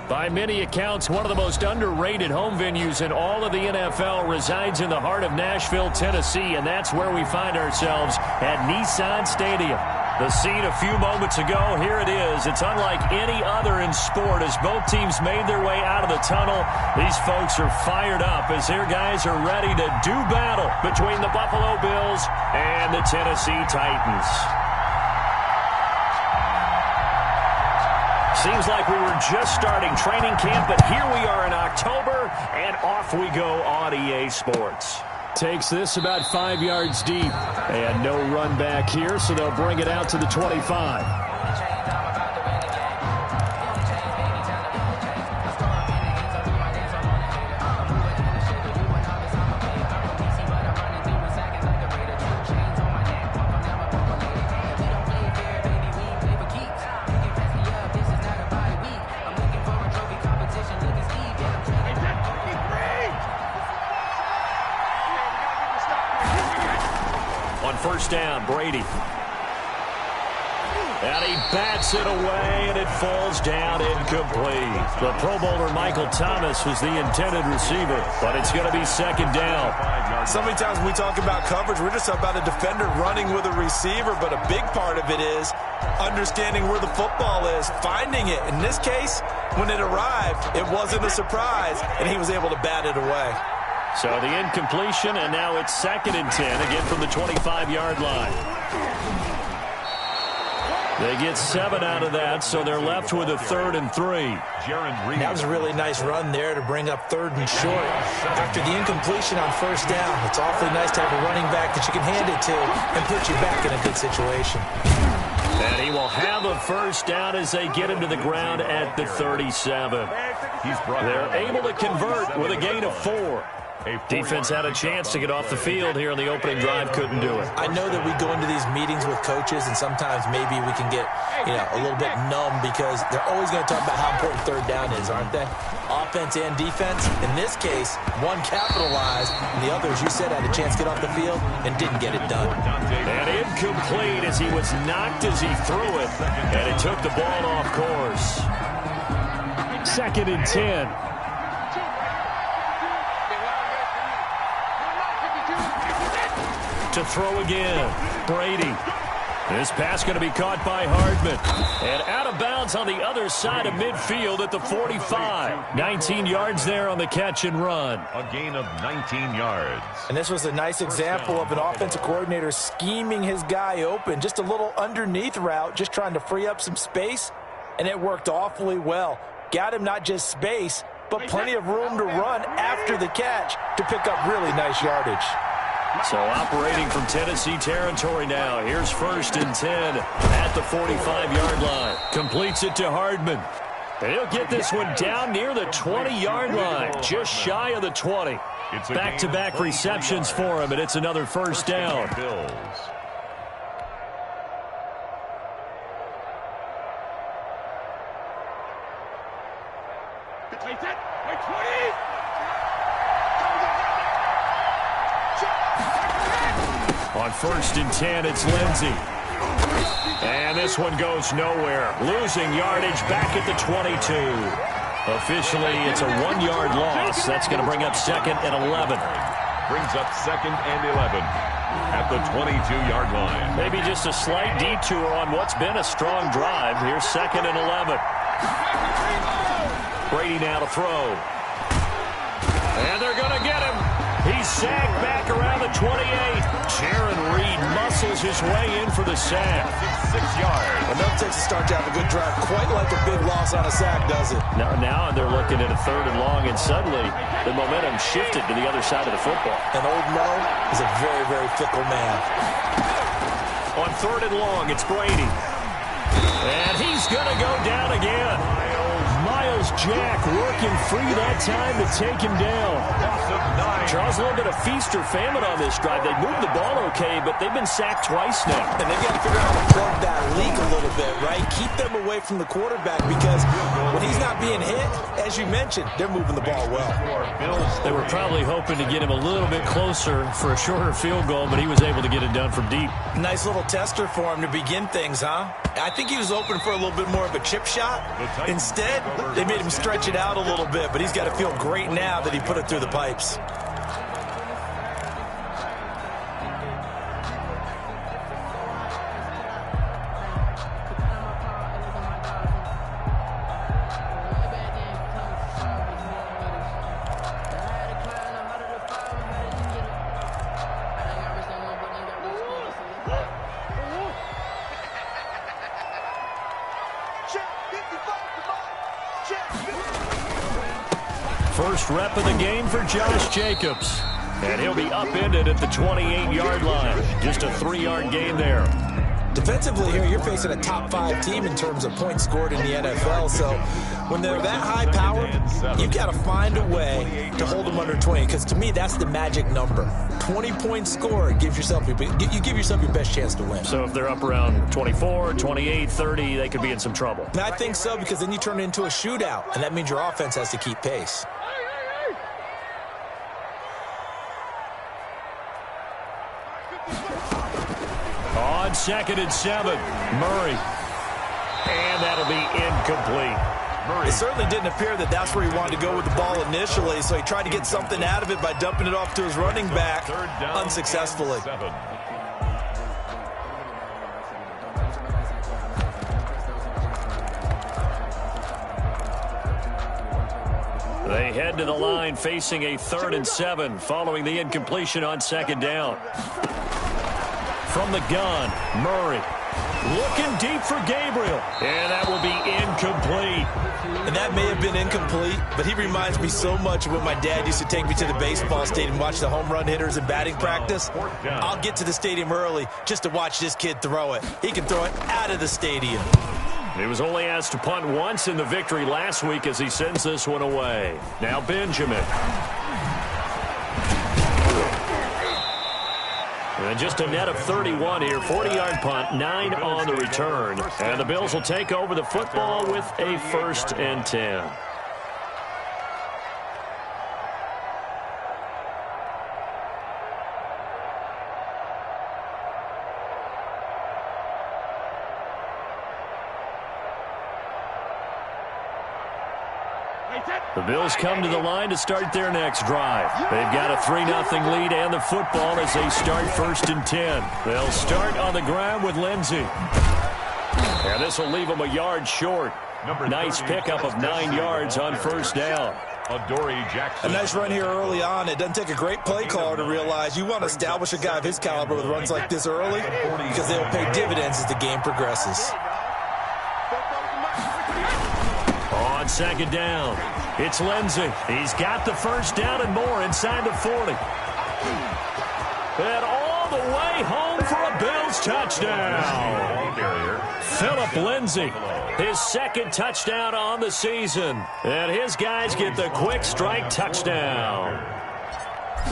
By many accounts, one of the most underrated home venues in all of the NFL resides in the heart of Nashville, Tennessee, and that's where we find ourselves at Nissan Stadium. The scene a few moments ago, here it is. It's unlike any other in sport as both teams made their way out of the tunnel. These folks are fired up as their guys are ready to do battle between the Buffalo Bills and the Tennessee Titans. Seems like we were just starting training camp, but here we are in October, and off we go on EA Sports. Takes this about 5 yards deep, and no run back here, so they'll bring it out to the 25. First down, Brady. And he bats it away, and it falls down incomplete. The Pro Bowler Michael Thomas was the intended receiver, but it's going to be second down. So many times when we talk about coverage, we're just about a defender running with a receiver, but a big part of it is understanding where the football is, finding it. In this case, when it arrived, it wasn't a surprise, and he was able to bat it away. So the incompletion, and now it's 2nd and 10, again from the 25-yard line. They get 7 out of that, so they're left with a 3rd and 3. That was a really nice run there to bring up 3rd and short. After the incompletion on first down, it's awfully nice to have a running back that you can hand it to and put you back in a good situation. And he will have a first down as they get him to the ground at the 37. They're able to convert with a gain of 4. Defense had a chance to get off the field here on the opening drive, couldn't do it. I know that we go into these meetings with coaches, and sometimes maybe we can get, a little bit numb because they're always going to talk about how important third down is, aren't they? Offense and defense. In this case, one capitalized, and the other, as you said, had a chance to get off the field and didn't get it done. And incomplete as he was knocked as he threw it, and it took the ball off course. 2nd and 10. To throw again, Brady. This pass going to be caught by Hardman. And out of bounds on the other side of midfield at the 45. 19 yards there on the catch and run. A gain of 19 yards. And this was a nice example of an offensive coordinator scheming his guy open. Just a little underneath route, just trying to free up some space. And it worked awfully well. Got him not just space, but plenty of room to run after the catch to pick up really nice yardage. So operating from Tennessee territory now. Here's 1st and 10 at the 45-yard line. Completes it to Hardman. And he'll get this one down near the 20-yard line, just shy of the 20. Back-to-back receptions for him, and it's another first down. On 1st and 10, it's Lindsey. And this one goes nowhere. Losing yardage back at the 22. Officially, it's a 1-yard loss. That's going to bring up 2nd and 11. Brings up 2nd and 11 at the 22-yard line. Maybe just a slight detour on what's been a strong drive. Here's 2nd and 11. Brady now to throw. And they're going to get him. He's sacked back around the 28. Jaron Reed muscles his way in for the sack. 6 yards. Enough takes to start to have a good drive. Quite like a big loss on a sack, does it? Now they're looking at a 3rd and long, and suddenly the momentum shifted to the other side of the football. And Old Mo is a very, very fickle man. On 3rd and long, it's Brady. And he's going to go down again. Miles is Jack working free that time to take him down. Charles, a little bit of feast or famine on this drive. They moved the ball okay, but they've been sacked twice now. And they've got to figure out how to plug that leak a little bit, right? Keep them away from the quarterback because when he's not being hit, as you mentioned, they're moving the ball well. They were probably hoping to get him a little bit closer for a shorter field goal, but he was able to get it done from deep. Nice little tester for him to begin things, huh? I think he was open for a little bit more of a chip shot. Instead, they made him stretch it out a little bit, but he's got to feel great now that he put it through the pipes. First rep of the game for Josh Jacobs. And he'll be upended at the 28-yard line. Just a 3-yard gain there. Defensively here, you're facing a top-5 team in terms of points scored in the NFL. So when they're that high-powered, you've got to find a way to hold them under 20. Because to me, that's the magic number. 20 points scored gives yourself you give yourself your best chance to win. So if they're up around 24, 28, 30, they could be in some trouble. And I think so, because then you turn it into a shootout, and that means your offense has to keep pace. On 2nd and 7, Murray. And that'll be incomplete. It certainly didn't appear that that's where he wanted to go with the ball initially, so he tried to get something out of it by dumping it off to his running back unsuccessfully. They head to the line facing a 3rd and 7 following the incompletion on 2nd down. From the gun, Murray. Looking deep for Gabriel. And that will be incomplete. And that may have been incomplete, but he reminds me so much of when my dad used to take me to the baseball stadium and watch the home run hitters in batting practice. I'll get to the stadium early just to watch this kid throw it. He can throw it out of the stadium. He was only asked to punt once in the victory last week as he sends this one away. Now Benjamin. And just a net of 31 here. 40-yard punt, 9 on the return. And the Bills will take over the football with a 1st and 10. The Bills come to the line to start their next drive. They've got a 3-0 lead and the football as they start 1st and 10. They'll start on the ground with Lindsey. And this will leave them a yard short. Nice pickup of 9 yards on 1st down. A nice run here early on. It doesn't take a great play caller to realize you want to establish a guy of his caliber with runs like this early because they will pay dividends as the game progresses. On 2nd down, it's Lindsey. He's got the 1st down and more inside the 40. And all the way home for a Bills touchdown. Philip Lindsey, his 2nd touchdown on the season. And his guys get the quick strike touchdown.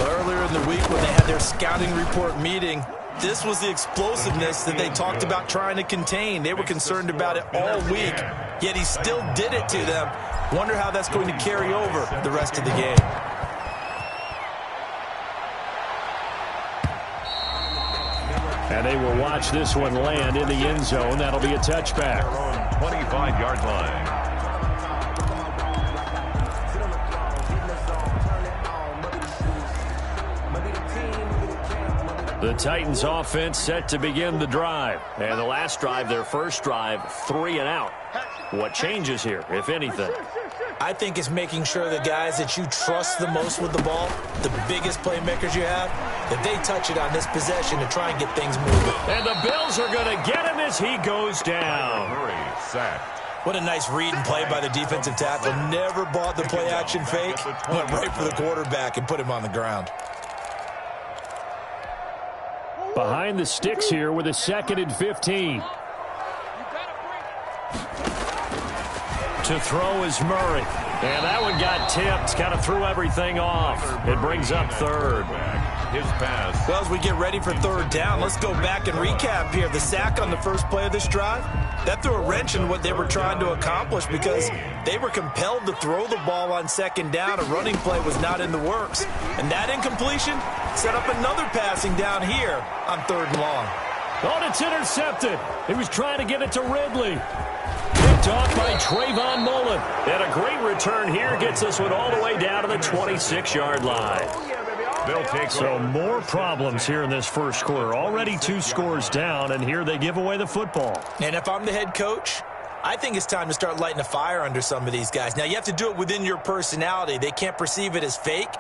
Earlier in the week when they had their scouting report meeting, this was the explosiveness that they talked about trying to contain. They were concerned about it all week, yet he still did it to them. Wonder how that's going to carry over the rest of the game. And they will watch this one land in the end zone. That'll be a touchback. 25-yard line. The Titans offense set to begin the drive. And the last drive, their first drive, 3 and out. What changes here, if anything? I think it's making sure the guys that you trust the most with the ball, the biggest playmakers you have, that they touch it on this possession to try and get things moving. And the Bills are going to get him as he goes down. What a nice read and play by the defensive tackle. Never bought the play-action fake. Went right for the quarterback and put him on the ground. Behind the sticks here with a 2nd and 15. To throw is Murray. And that one got tipped, kind of threw everything off. It brings up third. His pass. Well, as we get ready for third down, let's go back and recap here. The sack on the first play of this drive, that threw a wrench in what they were trying to accomplish because they were compelled to throw the ball on second down. A running play was not in the works. And that incompletion set up another passing down here on third and long. Oh, it's intercepted. He was trying to get it to Ridley. Picked off by Trayvon Mullen. And a great return here gets this one all the way down to the 26-yard line. They'll take So more problems here in this first quarter. Already 2 scores down, and here they give away the football. And if I'm the head coach, I think it's time to start lighting a fire under some of these guys. Now, you have to do it within your personality. They can't perceive it as fake.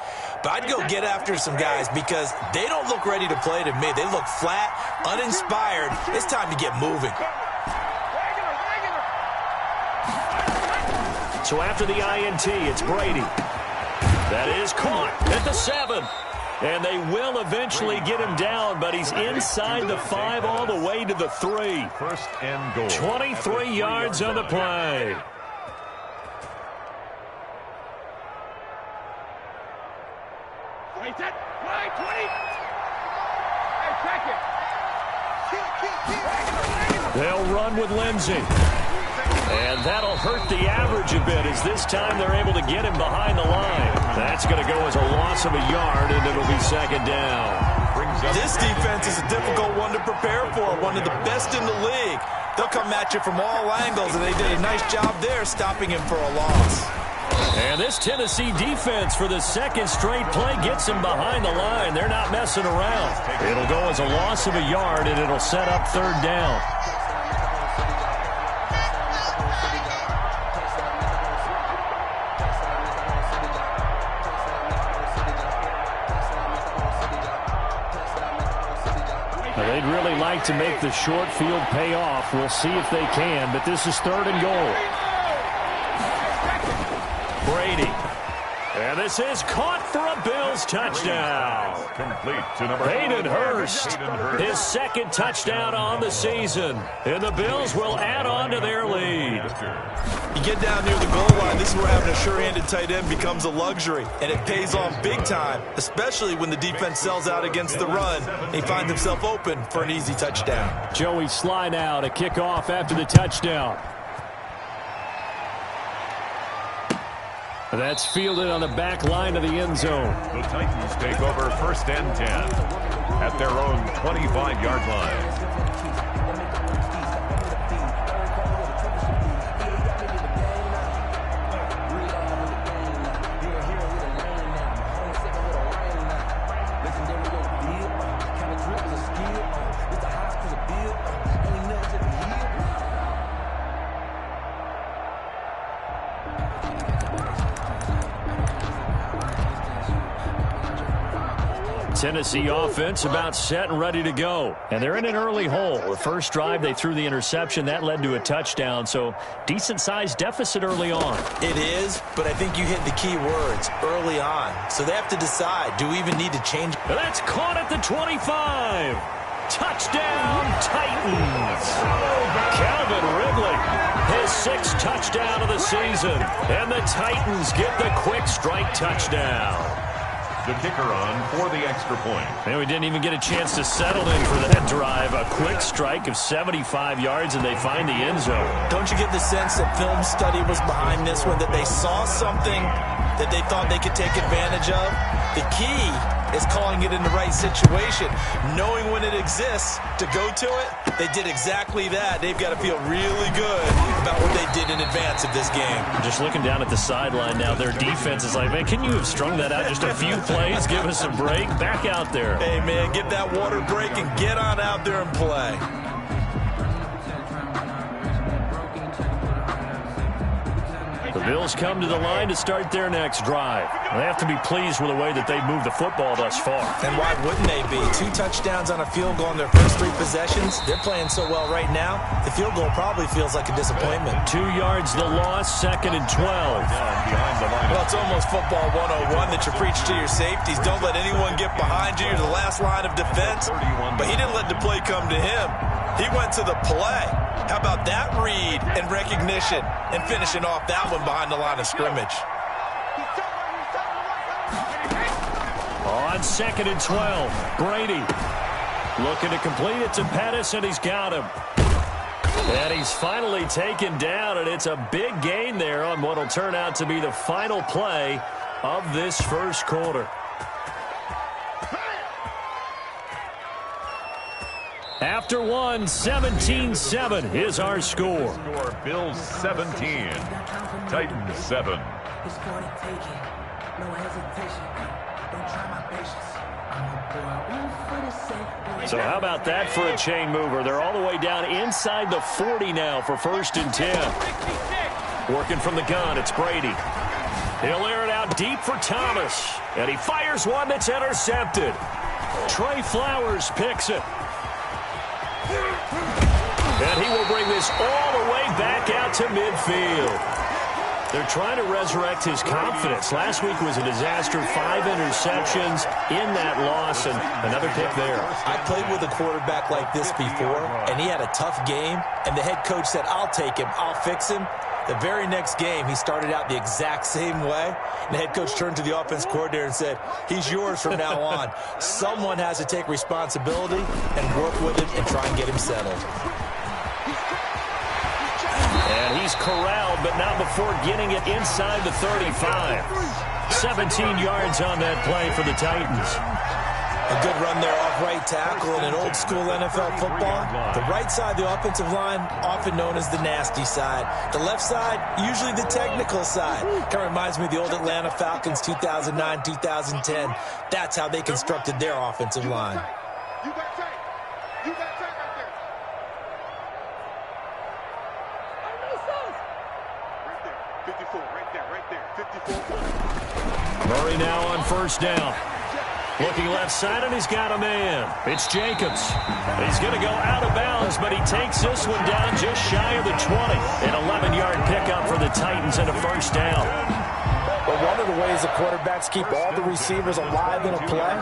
But I'd go get after some guys because they don't look ready to play to me. They look flat, uninspired. It's time to get moving. So after the INT, it's Brady. That is caught at the 7. And they will eventually get him down, but he's inside the 5 all the way to the 3. first and goal. 23 yards on the play. They'll run with Lindsey. And that'll hurt the average a bit as this time they're able to get him behind the line. That's going to go as a loss of a yard, and it'll be second down. This defense is a difficult one to prepare for, one of the best in the league. They'll come at you from all angles, and they did a nice job there stopping him for a loss. And this Tennessee defense for the second straight play gets him behind the line. They're not messing around. It'll go as a loss of a yard, and it'll set up third down. They'd really like to make the short field pay off. We'll see if they can, but this is third and goal. Brady. And this is caught for a Bills touchdown. Complete to number Hayden Hurst, his second touchdown on the season. And the Bills will add on to their lead. You get down near the goal line, this is where having a sure-handed tight end becomes a luxury, and it pays off big time, especially when the defense sells out against the run and he finds himself open for an easy touchdown. Joey Sly now to kick off after the touchdown. That's fielded on the back line of the end zone. The Titans take over first and 10 at their own 25-yard line. Tennessee offense about set and ready to go. And they're in an early hole. The first drive, they threw the interception. That led to a touchdown, so decent-sized deficit early on. It is, but I think you hit the key words, early on. So they have to decide, do we even need to change? And that's caught at the 25. Touchdown, Titans. Calvin Ridley, his 6th touchdown of the season. And the Titans get the quick strike touchdown. The kicker on for the extra point. And we didn't even get a chance to settle in for that drive. A quick strike of 75 yards, and they find the end zone. Don't you get the sense that film study was behind this one, that they saw something that they thought they could take advantage of? The key is calling it in the right situation, knowing when it exists to go to it. They did exactly that. They've got to feel really good about what they did in advance of this game. Just looking down at the sideline now, their defense is like, man, can you have strung that out just a few plays? Give us a break. Back out there. Hey, man, get that water break and get on out there and play. The Bills come to the line to start their next drive. They have to be pleased with the way that they've moved the football thus far. And why wouldn't they be? 2 touchdowns on a field goal in their first 3 possessions. They're playing so well right now, the field goal probably feels like a disappointment. 2 yards the loss, 2nd and 12. Well, it's almost football 101 that you preach to your safeties. Don't let anyone get behind you. You're the last line of defense. But he didn't let the play come to him. He went to the play. How about that read and recognition and finishing off that one behind the line of scrimmage? On 2nd and 12, Brady looking to complete it to Pettis, and he's got him. And he's finally taken down, and it's a big gain there on what will turn out to be the final play of this first quarter. After one, 17-7 is our score. Bills 17, Titans 7. So how about that for a chain mover? They're all the way down inside the 40 now for 1st and 10. Working from the gun, it's Brady. He'll air it out deep for Thomas. And he fires one that's intercepted. Trey Flowers picks it. And he will bring this all the way back out to midfield. They're trying to resurrect his confidence. Last week was a disaster. 5 interceptions in that loss, and another pick there. I played with a quarterback like this before, and he had a tough game, and the head coach said, I'll take him, I'll fix him. The very next game, he started out the exact same way, and the head coach turned to the offense coordinator and said, he's yours from now on. Someone has to take responsibility and work with him and try and get him settled. And he's corralled, but not before getting it inside the 35. 17 yards on that play for the Titans. A good run there off right tackle in an old-school NFL football. The right side, the offensive line, often known as the nasty side. The left side, usually the technical side. Kind of reminds me of the old Atlanta Falcons 2009, 2010. That's how they constructed their offensive line. You got tape. You got tape right there. Right there. 54, right there. 54. Murray now on 1st down. Looking left side, and he's got a man. It's Jacobs. He's going to go out of bounds, but he takes this one down just shy of the 20. An 11-yard pickup for the Titans and a 1st down. But one of the ways the quarterbacks keep all the receivers alive in a play,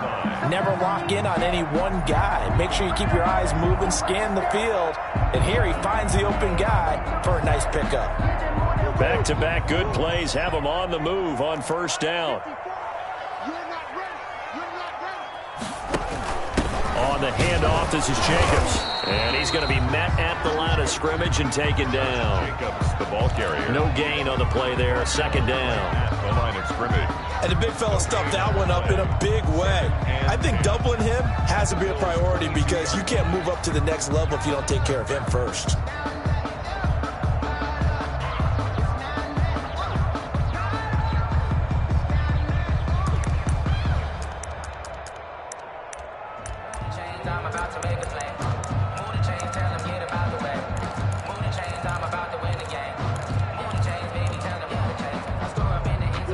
never lock in on any one guy. Make sure you keep your eyes moving, scan the field. And here he finds the open guy for a nice pickup. Back-to-back good plays have him on the move on 1st down. On the handoff, this is Jacobs. And he's going to be met at the line of scrimmage and taken down. Jacobs, the ball carrier. No gain on the play there. 2nd down. At the line of scrimmage. And the big fella stuffed that one up in a big way. I think doubling him has to be a priority because you can't move up to the next level if you don't take care of him first.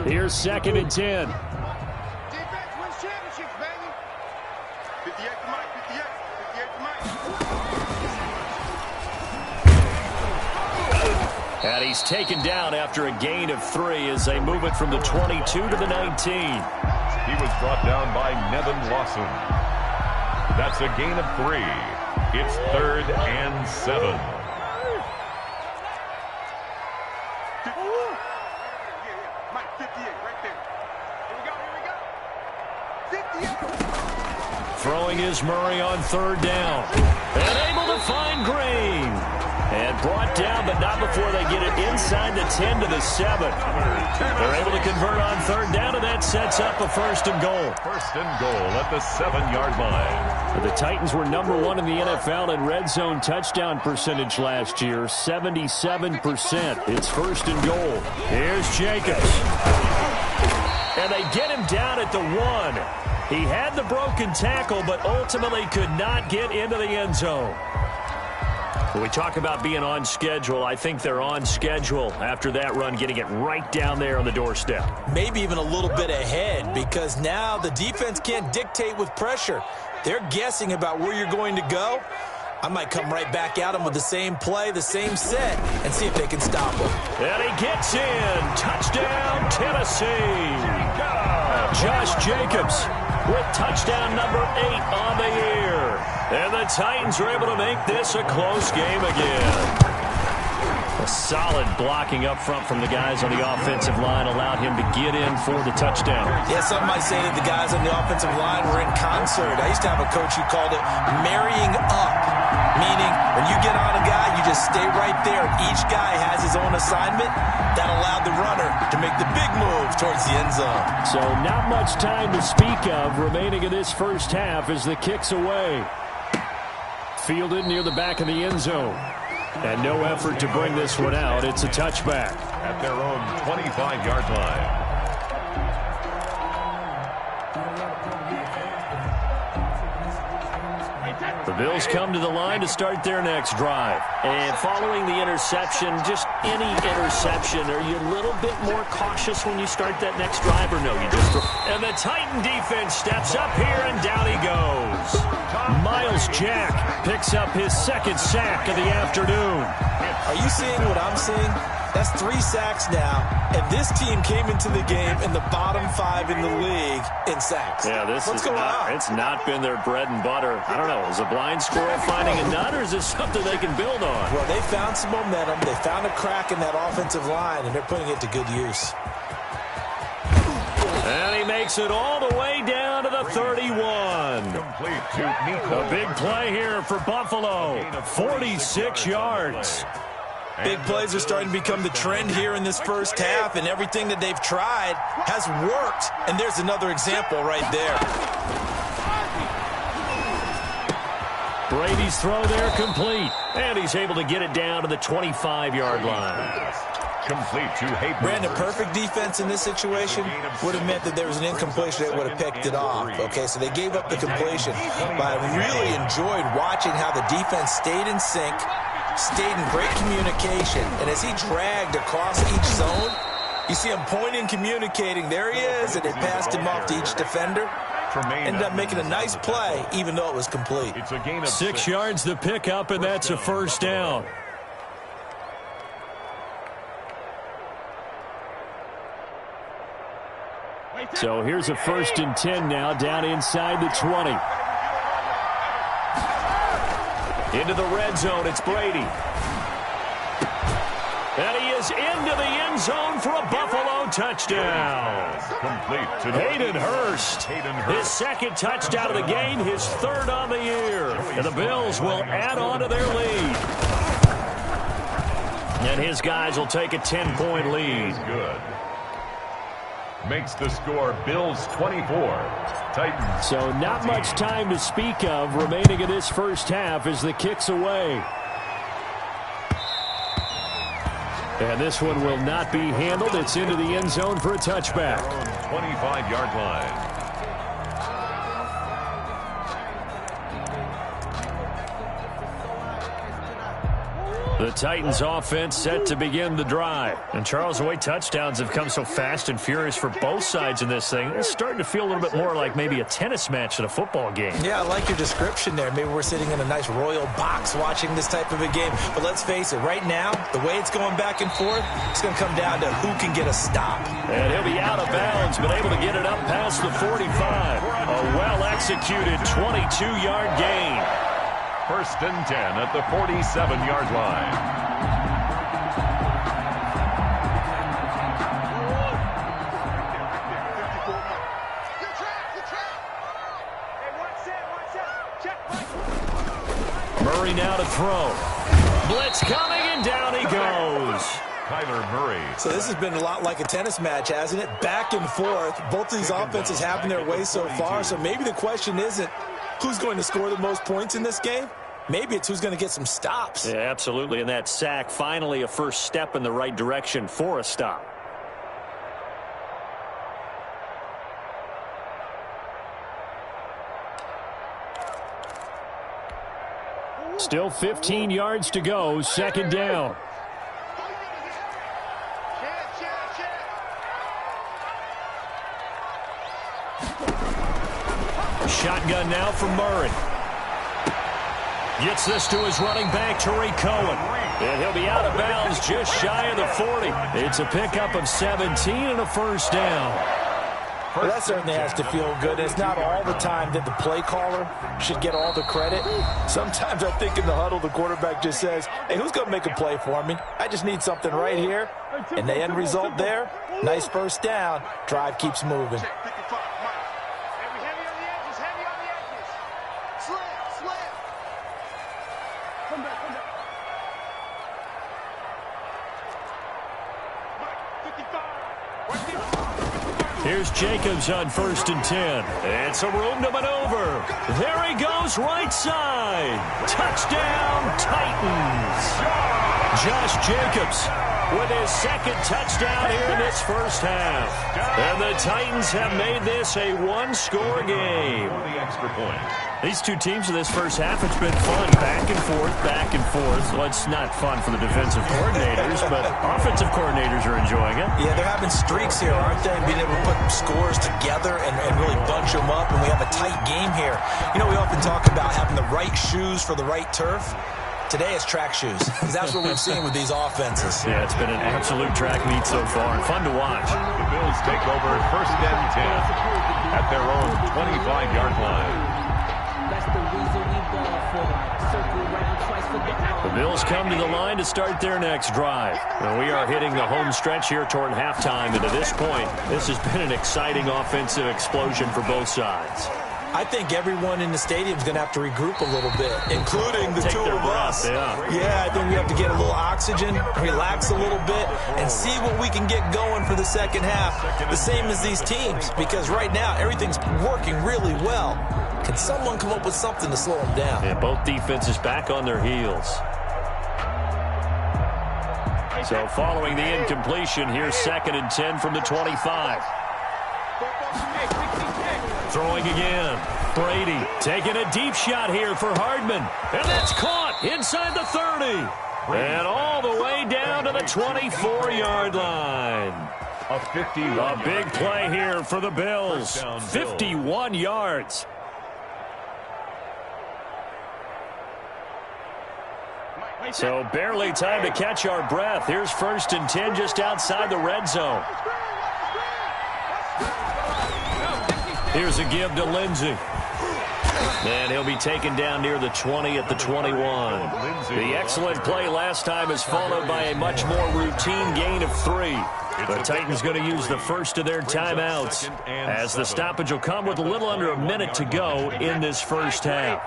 Here's 2nd and 10. Defense wins championships, baby. 58 to Mike, 58 to Mike. And he's taken down after a gain of 3 as they move it from the 22 to the 19. He was brought down by Nevin Lawson. That's a gain of 3. It's 3rd and 7. Throwing is Murray on 3rd down. And able to find Green. And brought down, but not before they get it inside the 10 to the 7. They're able to convert on 3rd down, and that sets up a 1st and goal. 1st and goal at the 7-yard line. The Titans were number 1 in the NFL in red zone touchdown percentage last year, 77%. It's 1st and goal. Here's Jacobs. And they get him down at the 1. He had the broken tackle, but ultimately could not get into the end zone. When we talk about being on schedule, I think they're on schedule after that run, getting it right down there on the doorstep. Maybe even a little bit ahead, because now the defense can't dictate with pressure. They're guessing about where you're going to go. I might come right back at them with the same play, the same set, and see if they can stop them. And he gets in. Touchdown, Tennessee. Josh Jacobs with touchdown number 8 on the year. And the Titans are able to make this a close game again. A solid blocking up front from the guys on the offensive line allowed him to get in for the touchdown. Yeah, some might say that the guys on the offensive line were in concert. I used to have a coach who called it marrying up, meaning when you get on a guy, you just stay right there. Each guy has his own assignment. That allowed the runner to make the big move towards the end zone. So not much time to speak of remaining in this first half as the kick's away. Fielded near the back of the end zone. And no effort to bring this one out. It's a touchback. At their own 25-yard line. The Bills come to the line to start their next drive. And following the interception, just any interception, are you a little bit more cautious when you start that next drive, or no? You just and the Titan defense steps up here, and down he goes. Miles Jack picks up his second sack of the afternoon. Are you seeing what I'm seeing? That's 3 sacks now, and this team came into the game in the bottom 5 in the league in sacks. Yeah, What's going on? It's not been their bread and butter. I don't know. Is a blind squirrel finding a nut, or is this something they can build on? Well, they found some momentum. They found a crack in that offensive line, and they're putting it to good use. And he makes it all the way down to the 31. Complete to Nico. A big play here for Buffalo. 46 yards. Big plays are starting to become the trend here in this first half, and everything that they've tried has worked. And there's another example right there. Brady's throw there complete. And he's able to get it down to the 25-yard line. Complete to Hayden. Brandon, perfect defense in this situation would have meant that there was an incompletion that would have picked it off. Okay, so they gave up the completion. But I really enjoyed watching how the defense stayed in sync, stayed in great communication, and as he dragged across each zone, you see him pointing, communicating. There he is, and it passed him off to each defender. Ended up making a nice play, even though it was complete. It's a gain of 6 yards the pickup, and that's a first down. So here's a 1st and 10 now, down inside the 20. Into the red zone, it's Brady. And he is into the end zone for a Buffalo touchdown. complete to Hayden Hurst. His second touchdown of the game, his 3rd on the year. And the Bills will add on to their lead. And his guys will take a 10-point lead. Good. Makes the score Bills 24, Titans. So not much time to speak of remaining in this first half as the kick's away. And this one will not be handled. It's into the end zone for a touchback. 25-yard line. The Titans offense set to begin the drive. And Charles, the way touchdowns have come so fast and furious for both sides in this thing, it's starting to feel a little bit more like maybe a tennis match than a football game. Yeah, I like your description there. Maybe we're sitting in a nice royal box watching this type of a game. But let's face it, right now, the way it's going back and forth, it's going to come down to who can get a stop. And he'll be out of bounds, but able to get it up past the 45. A well-executed 22-yard gain. 1st and 10 at the 47-yard line. Murray now to throw. Blitz coming, and down he goes. Kyler Murray. So this has been a lot like a tennis match, hasn't it? Back and forth. Both of these offenses having their way so far. So maybe the question isn't who's going to score the most points in this game. Maybe it's who's going to get some stops. Yeah, absolutely. And that sack, finally a first step in the right direction for a stop. Still 15 yards to go, second down. Shotgun now from Murray. Gets this to his running back, Tariq Cohen. And he'll be out of bounds just shy of the 40. It's a pickup of 17 and a first down. Well, that certainly has to feel good. It's not all the time that the play caller should get all the credit. Sometimes I think in the huddle, the quarterback just says, hey, who's going to make a play for me? I just need something right here. And the end result there, nice first down. Drive keeps moving. Here's Jacobs on 1st and 10. It's a room to maneuver. There he goes, right side. Touchdown, Titans. Josh Jacobs with his second touchdown here in this first half. And the Titans have made this a one-score game. The extra point. These two teams in this first half, it's been fun. Back and forth, back and forth. Well, it's not fun for the defensive coordinators, but offensive coordinators are enjoying it. Yeah, they're having streaks here, aren't they? Being able to put scores together and really bunch them up, and we have a tight game here. You know, we often talk about having the right shoes for the right turf. Today it's track shoes, because that's what we've seen with these offenses. Yeah, it's been an absolute track meet so far, and fun to watch. The Bills take over 1st and 10 at their own 25-yard line. The Bills come to the line to start their next drive. And we are hitting the home stretch here toward halftime, and to this point, this has been an exciting offensive explosion for both sides. I think everyone in the stadium is going to have to regroup a little bit, including the two of us. Yeah, I think we have to get a little oxygen, relax a little bit, and see what we can get going for the second half. The same as these teams, because right now everything's working really well. Can someone come up with something to slow them down? Yeah, both defenses back on their heels. So following the incompletion, here's 2nd and 10 from the 25. Throwing again. Brady taking a deep shot here for Hardman. And that's caught inside the 30. And all the way down to the 24-yard line. A big play here for the Bills. 51 yards. So barely time to catch our breath. Here's 1st and 10 just outside the red zone. Here's a give to Lindsey. And he'll be taken down near the 20 at the 21. The excellent play last time is followed by a much more routine gain of 3. The Titans going to use the first of their timeouts, as the stoppage will come with a little under a minute to go in this first half.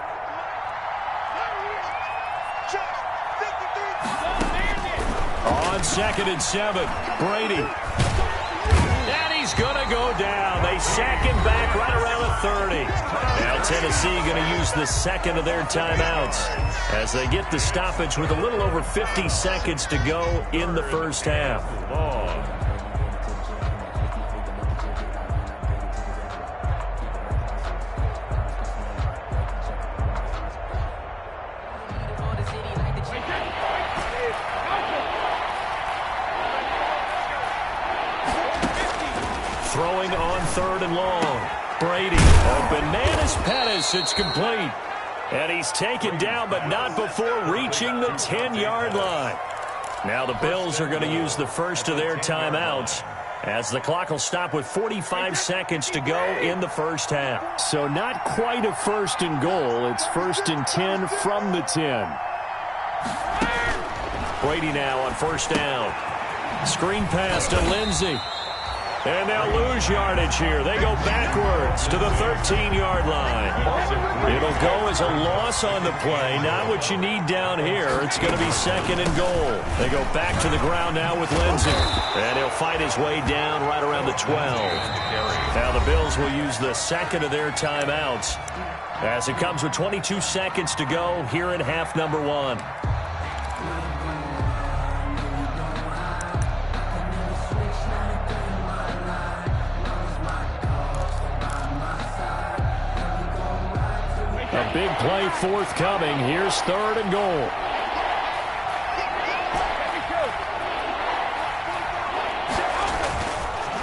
On 2nd and 7, Brady. And he's going to go down. They sack him back right around the 30. Now Tennessee going to use the second of their timeouts as they get the stoppage with a little over 50 seconds to go in the first half. Throwing on 3rd and long. Brady, open man is Pettis. It's complete. And he's taken down, but not before reaching the 10-yard line. Now the Bills are going to use the first of their timeouts, as the clock will stop with 45 seconds to go in the first half. So not quite a 1st and goal. It's 1st and 10 from the 10. Brady now on 1st down. Screen pass to Lindsey. And they'll lose yardage here. They go backwards to the 13-yard line. It'll go as a loss on the play. Not what you need down here. It's going to be 2nd and goal. They go back to the ground now with Lindsey. And he'll fight his way down right around the 12. Now the Bills will use the second of their timeouts, as it comes with 22 seconds to go here in half number 1. A big play forthcoming. Here's 3rd and goal.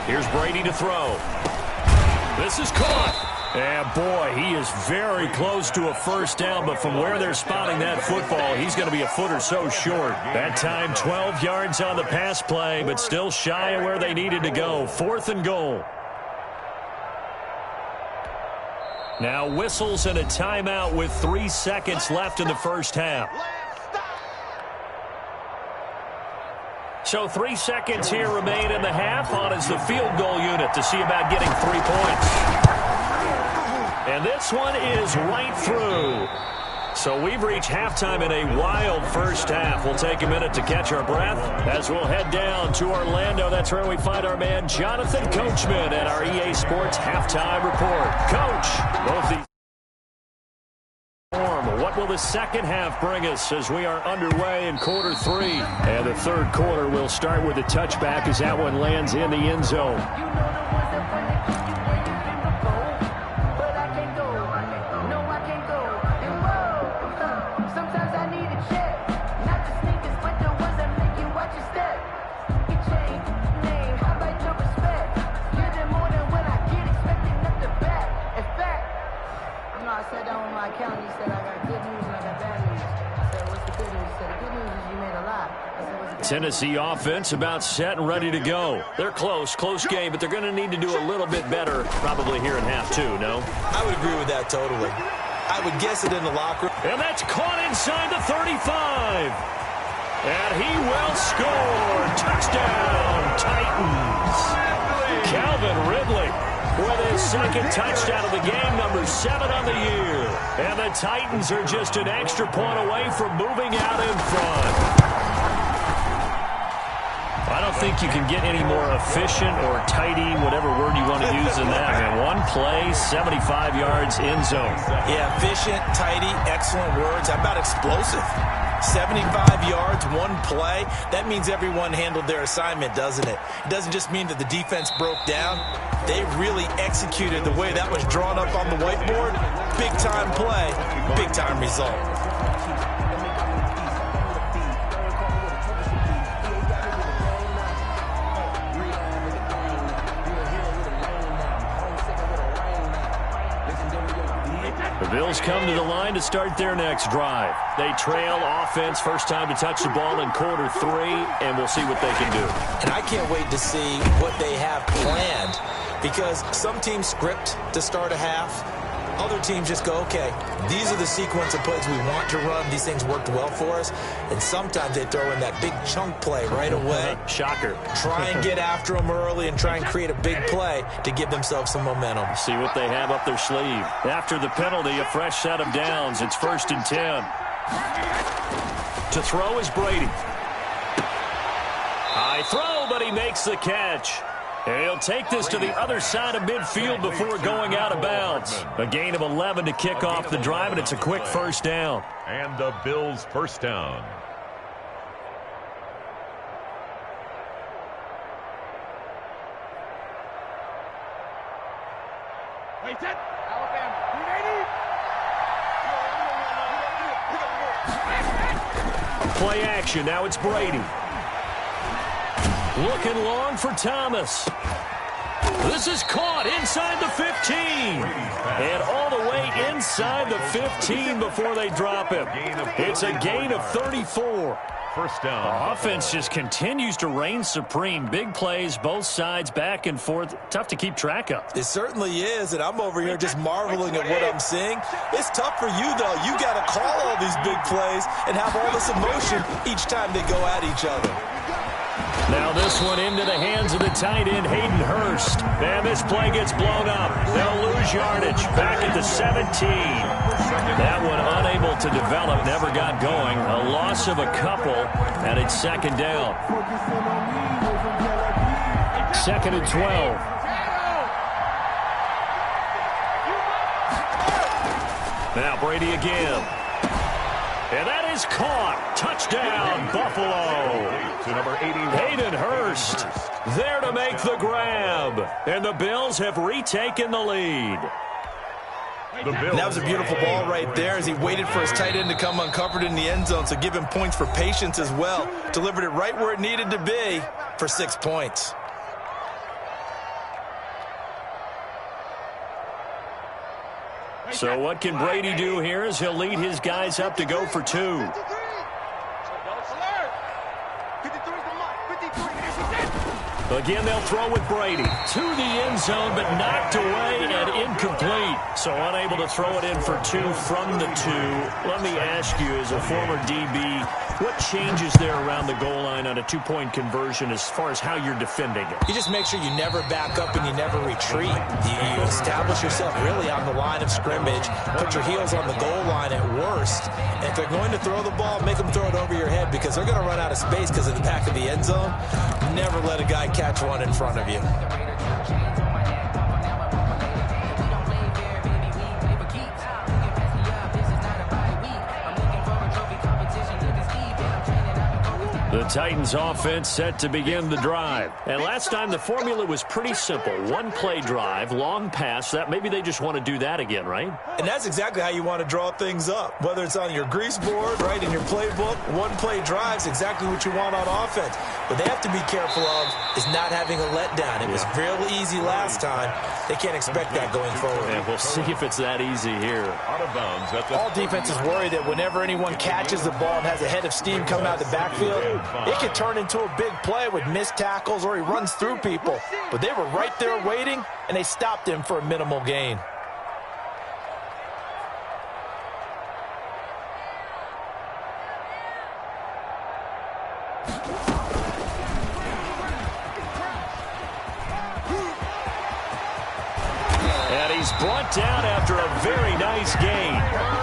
Here's Brady to throw. This is caught. And boy, he is very close to a first down, but from where they're spotting that football, he's going to be a foot or so short. That time 12 yards on the pass play, but still shy of where they needed to go. 4th and goal. Now whistles and a timeout with 3 seconds left in the first half. So 3 seconds here remain in the half. On is the field goal unit to see about getting 3 points. And this one is right through. So we've reached halftime in a wild first half. We'll take a minute to catch our breath as we'll head down to Orlando. That's where we find our man Jonathan Coachman at our EA Sports Halftime Report. Coach, both these... What will the second half bring us as we are underway in quarter 3? And the 3rd quarter will start with a touchback as that one lands in the end zone. Tennessee offense about set and ready to go. They're close game, but they're going to need to do a little bit better probably here in half 2, no? I would agree with that totally. I would guess it in the locker room. And that's caught inside the 35. And he will score. Touchdown, Titans. Calvin Ridley with his 2nd touchdown of the game, number 7 on the year. And the Titans are just an extra point away from moving out in front. I don't think you can get any more efficient or tidy, whatever word you want to use in that, man. One play, 75 yards, end zone. Yeah, efficient, tidy, excellent words. How about explosive? 75 yards, one play. That means everyone handled their assignment, doesn't it? It doesn't just mean that the defense broke down. They really executed the way that was drawn up on the whiteboard. Big-time play, big-time result. Bills come to the line to start their next drive. They trail offense, first time to touch the ball in quarter 3, and we'll see what they can do. And I can't wait to see what they have planned, because some teams script to start a half. Other teams just go, okay, these are the sequence of plays we want to run. These things worked well for us. And sometimes they throw in that big chunk play right away. Shocker. Try and get after them early and try and create a big play to give themselves some momentum. See what they have up their sleeve. After the penalty, a fresh set of downs. It's 1st and 10. To throw is Brady. High throw, but he makes the catch. And he'll take this to the other side of midfield before going out of bounds. A gain of 11 to kick off the drive, and it's a quick first down. And the Bills' first down. Wait, that Alabama. Play action. Now it's Brady. Looking long for Thomas. This is caught inside the 15. And all the way inside the 15 before they drop him. It's a gain of 34. First down. The offense just continues to reign supreme. Big plays, both sides, back and forth. Tough to keep track of. It certainly is, and I'm over here just marveling at what I'm seeing. It's tough for you, though. You got to call all these big plays and have all this emotion each time they go at each other. Now this one into the hands of the tight end, Hayden Hurst. And this play gets blown up. They'll lose yardage. Back at the 17. That one unable to develop, never got going. A loss of a couple, and it's 2nd down. 2nd and 12. Now Brady again. And that is caught. Touchdown, Buffalo. To number 81. Hayden Hurst there to make the grab. And the Bills have retaken the lead. And that was a beautiful ball right there as he waited for his tight end to come uncovered in the end zone, so give him points for patience as well. Delivered it right where it needed to be for 6 points. So what can Brady do here as he'll lead his guys up to go for 2? Again, they'll throw with Brady. To the end zone, but knocked away and incomplete. So unable to throw it in for 2 from the 2. Let me ask you, as a former DB, what changes there around the goal line on a 2-point conversion as far as how you're defending it? You just make sure you never back up and you never retreat. You establish yourself really on the line of scrimmage. Put your heels on the goal line at worst. And if they're going to throw the ball, make them throw it over your head because they're going to run out of space because of the back of the end zone. Never let a guy catch one in front of you. The Titans offense set to begin the drive. And last time the formula was pretty simple. 1-play drive, long pass. That maybe they just want to do that again, right? And that's exactly how you want to draw things up. Whether it's on your grease board, right, in your playbook, 1-play drive is exactly what you want on offense. What they have to be careful of is not having a letdown. It was real easy last time. They can't expect that going forward. And we'll see if it's that easy here. Out of bounds at the All defenses worry that whenever anyone catches the ball and has a head of steam coming out of the backfield, it could turn into a big play with missed tackles or he runs through people. But they were right there waiting, and they stopped him for a minimal gain. And he's brought down after a very nice gain.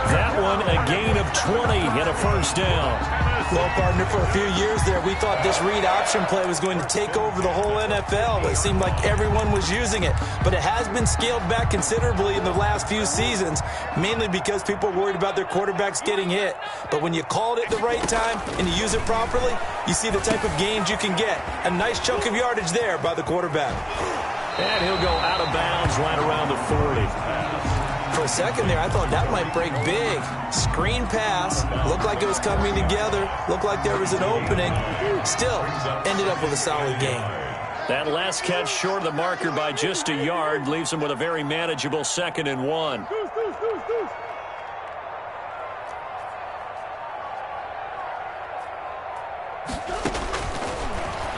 That one a gain of 20 and a first down. Well, partner, for a few years there, we thought this read option play was going to take over the whole NFL. It seemed like everyone was using it. But it has been scaled back considerably in the last few seasons, mainly because people are worried about their quarterbacks getting hit. But when you call it at the right time and you use it properly, you see the type of gains you can get. A nice chunk of yardage there by the quarterback. And he'll go out of bounds right around the 40. For a second there, I thought that might break big. Screen pass. Looked like it was coming together. Looked like there was an opening. Still, ended up with a solid gain. That last catch short of the marker by just a yard leaves him with a very manageable 2nd and 1.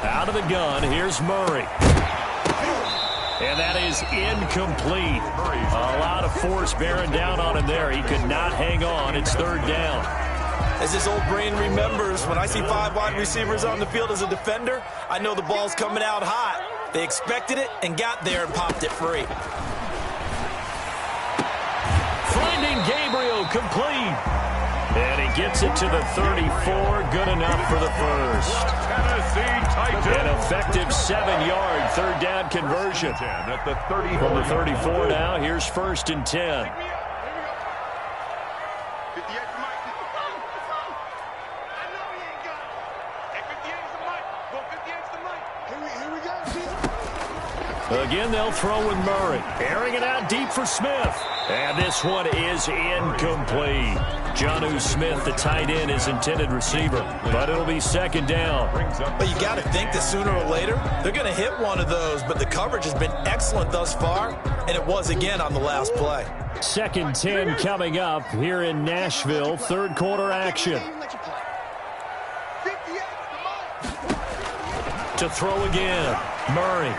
Out of the gun, here's Murray. And that is incomplete. A lot of force bearing down on him there. He could not hang on. It's 3rd down. As his old brain remembers, when I see 5 wide receivers on the field as a defender, I know the ball's coming out hot. They expected it and got there and popped it free. Finding Gabriel complete. And he gets it to the 34. Good enough for the first. An effective 7-yard 3rd down conversion. At the 30. From the 34 now, here's 1st and 10. Again, they'll throw with Murray. Airing it out deep for Smith. And this one is incomplete. Jonnu Smith, the tight end, is intended receiver. But it'll be 2nd down. But you got to think that sooner or later, they're going to hit one of those. But the coverage has been excellent thus far. And it was again on the last play. 2nd 10 coming up here in Nashville. 3rd quarter action. To throw again. Murray.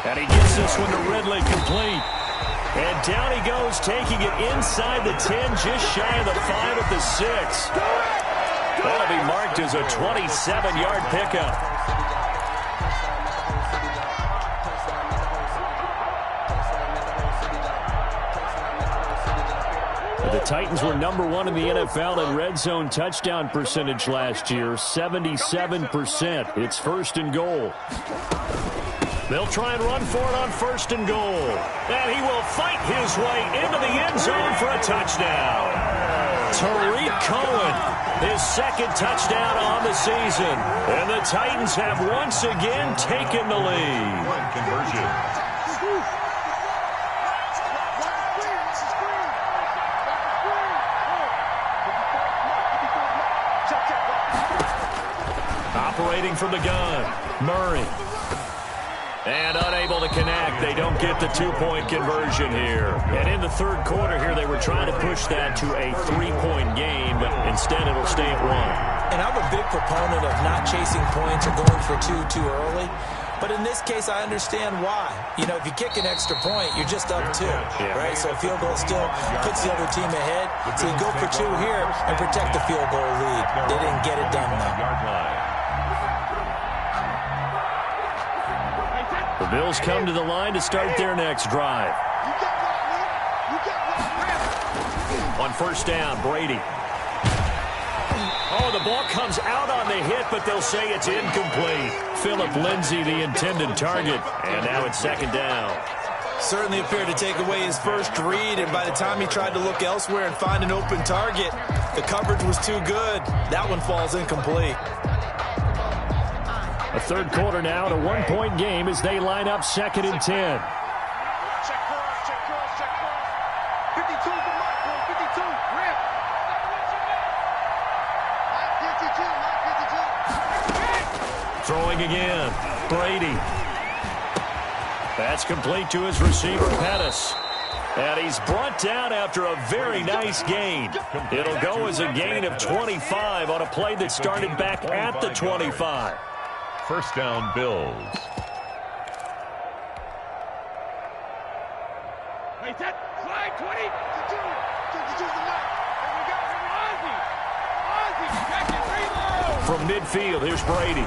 And he gets this one to Ridley complete. And down he goes, taking it inside the 10, just shy of the 5 at the 6. That'll be marked as a 27-yard pickup. The Titans were #1 in the NFL in red zone touchdown percentage last year, 77%. It's 1st and goal. They'll try and run for it on 1st and goal. And he will fight his way into the end zone for a touchdown. Tariq Cohen, his 2nd touchdown on the season. And the Titans have once again taken the lead. Conversion. operating from the gun. Murray. And unable to connect. They don't get the two-point conversion here. And in the third quarter here, they were trying to push that to a three-point game, but instead it'll stay at one. And I'm a big proponent of not chasing points or going for two too early. But in this case, I understand why. You know, if you kick an extra point, you're just up two, right? So a field goal still puts the other team ahead. So you go for two here and protect the field goal lead. They didn't get it done, though. The Bills come to the line to start their next drive. On first down, Brady. Oh, the ball comes out on the hit, but they'll say it's incomplete. Philip Lindsay, the intended target, and now it's second down. Certainly appeared to take away his first read, and by the time he tried to look elsewhere and find an open target, the coverage was too good. That one falls incomplete. A third quarter now and a one-point game as they line up 2nd and 10. Check cross, check cross, check cross. 52 for Michael, 52. Rip. Line 52, line 52. Throwing again. Brady. That's complete to his receiver, Pettis. And he's brought down after a very nice gain. It'll go as a gain of 25 on a play that started back at the 25. First down, Bills. Wait, that flag 20. 22's the mark. Here we go. Ozzie. Ozzie, check it, reload. From midfield, here's Brady.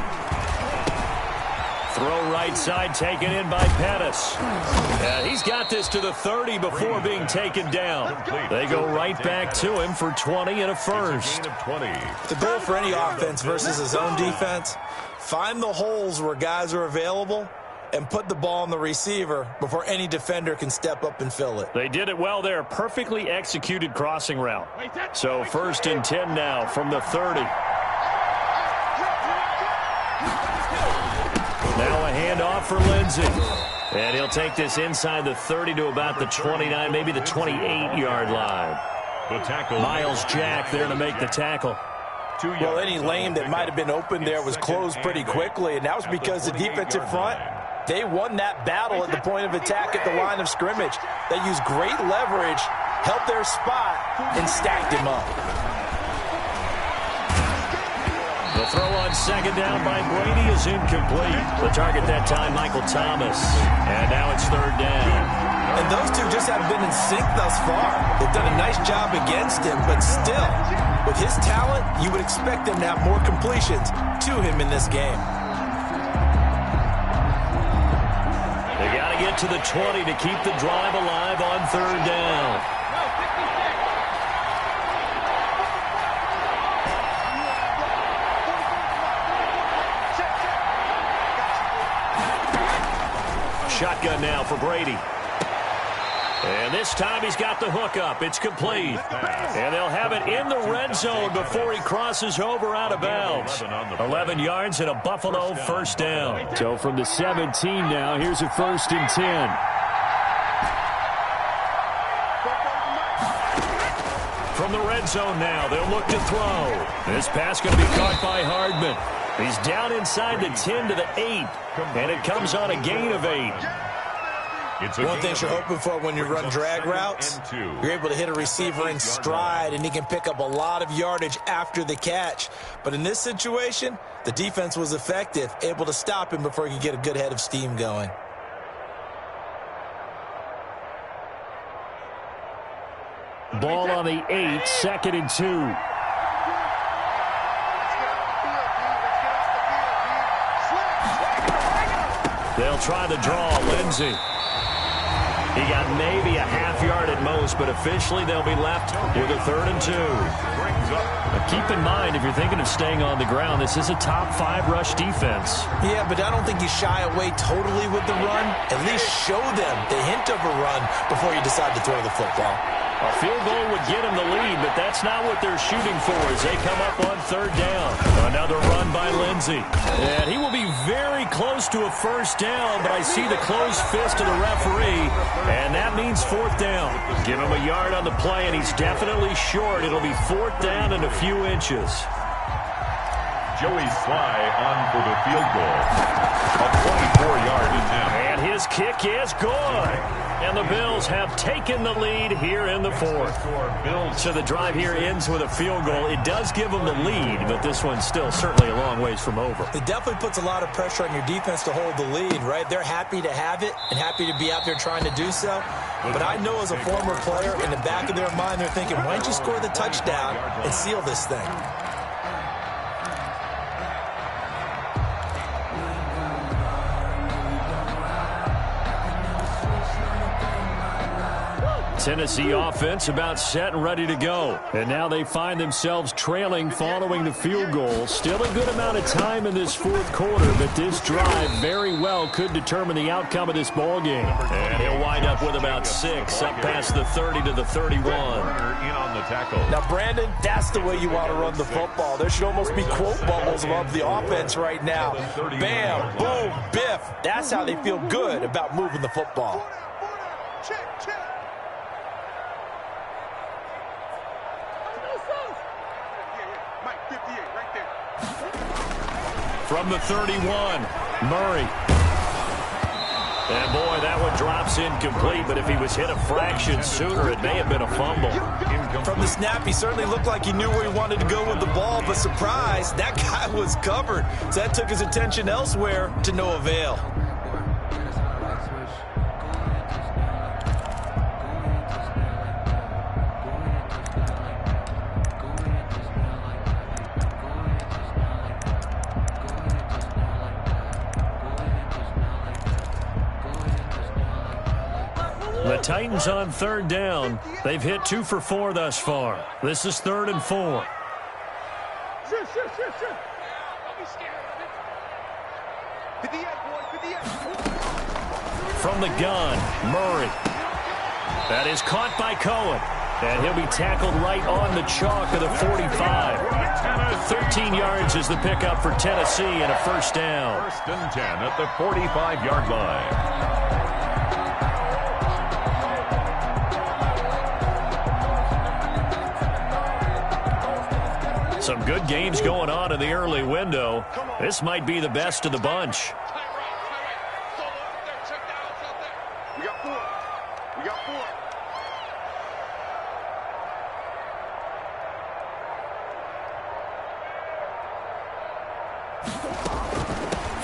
Throw right side, taken in by Pettis. He's got this to the 30 before being taken down. They go right back to him for 20 and a first. The goal for any offense versus his own defense, find the holes where guys are available and put the ball on the receiver before any defender can step up and fill it. They did it well there. Perfectly executed crossing route. So 1st and 10 now from the 30. Now a handoff for Lindsay. And he'll take this inside the 30 to about the 29, maybe the 28-yard line. The tackle. Miles Jack there to make the tackle. Well, any lane that might have been open there was closed pretty quickly, and that was because the defensive front, they won that battle at the point of attack at the line of scrimmage. They used great leverage, held their spot, and stacked him up. The throw on second down by Brady is incomplete. The target that time, Michael Thomas. And now it's third down. And those two just haven't been in sync thus far. They've done a nice job against him, but still, with his talent, you would expect them to have more completions to him in this game. They got to get to the 20 to keep the drive alive on third down. Shotgun now for Brady. And this time he's got the hook up. It's complete. And they'll have it in the red zone before he crosses over out of bounds. 11 yards and a Buffalo first down. So from the 17 now, here's a 1st and 10. From the red zone now, they'll look to throw. This pass going to be caught by Hardman. He's down inside the 10 to the 8, and it comes on a gain of 8. One thing you're hoping for when you run drag routes, you're able to hit a receiver in stride, and he can pick up a lot of yardage after the catch. But in this situation, the defense was effective, able to stop him before he could get a good head of steam going. Ball on the 8, 2nd and 2. They'll try the draw. Lindsay. He got maybe a half yard at most, but officially they'll be left with a 3rd and 2. But keep in mind, if you're thinking of staying on the ground, this is a top 5 rush defense. Yeah, but I don't think you shy away totally with the run. At least show them the hint of a run before you decide to throw the football. A field goal would get them the lead, but that's not what they're shooting for as they come up on 3rd down. Another run by Lindsay. And he will be very close to a first down, but I see the closed fist of the referee, and that means 4th down. Give him a yard on the play, and he's definitely short. It'll be 4th down and a few inches. Joey Sly on for the field goal. A 24-yard attempt. And his kick is good. And the Bills have taken the lead here in the fourth. So the drive here ends with a field goal. It does give them the lead, but this one's still certainly a long ways from over. It definitely puts a lot of pressure on your defense to hold the lead, right? They're happy to have it and happy to be out there trying to do so. But I know as a former player, in the back of their mind, they're thinking, why don't you score the touchdown and seal this thing? Tennessee offense about set and ready to go. And now they find themselves trailing following the field goal. Still a good amount of time in this fourth quarter, but this drive very well could determine the outcome of this ball game. And he'll wind up with about 6, up past the 30 to the 31. In on the tackle. Now, Brandon, that's the way you want to run the football. There should almost be quote bubbles above the offense right now. Bam, boom, biff. That's how they feel good about moving the football. Check, check. Mike, 58, right there. From the 31, Murray. And boy, that one drops incomplete, but if he was hit a fraction sooner, it may have been a fumble. From the snap, he certainly looked like he knew where he wanted to go with the ball, but surprise, that guy was covered. So that took his attention elsewhere to no avail. The Titans on third down. They've hit 2 for 4 thus far. This is 3rd and 4. Don't be scared. 58, boy, 58. From the gun, Murray. That is caught by Cohen. And he'll be tackled right on the chalk of the 45. 13 yards is the pickup for Tennessee and a first down. 1st and 10 at the 45-yard line. Some good games going on in the early window. This might be the best of the bunch. We got 4. We got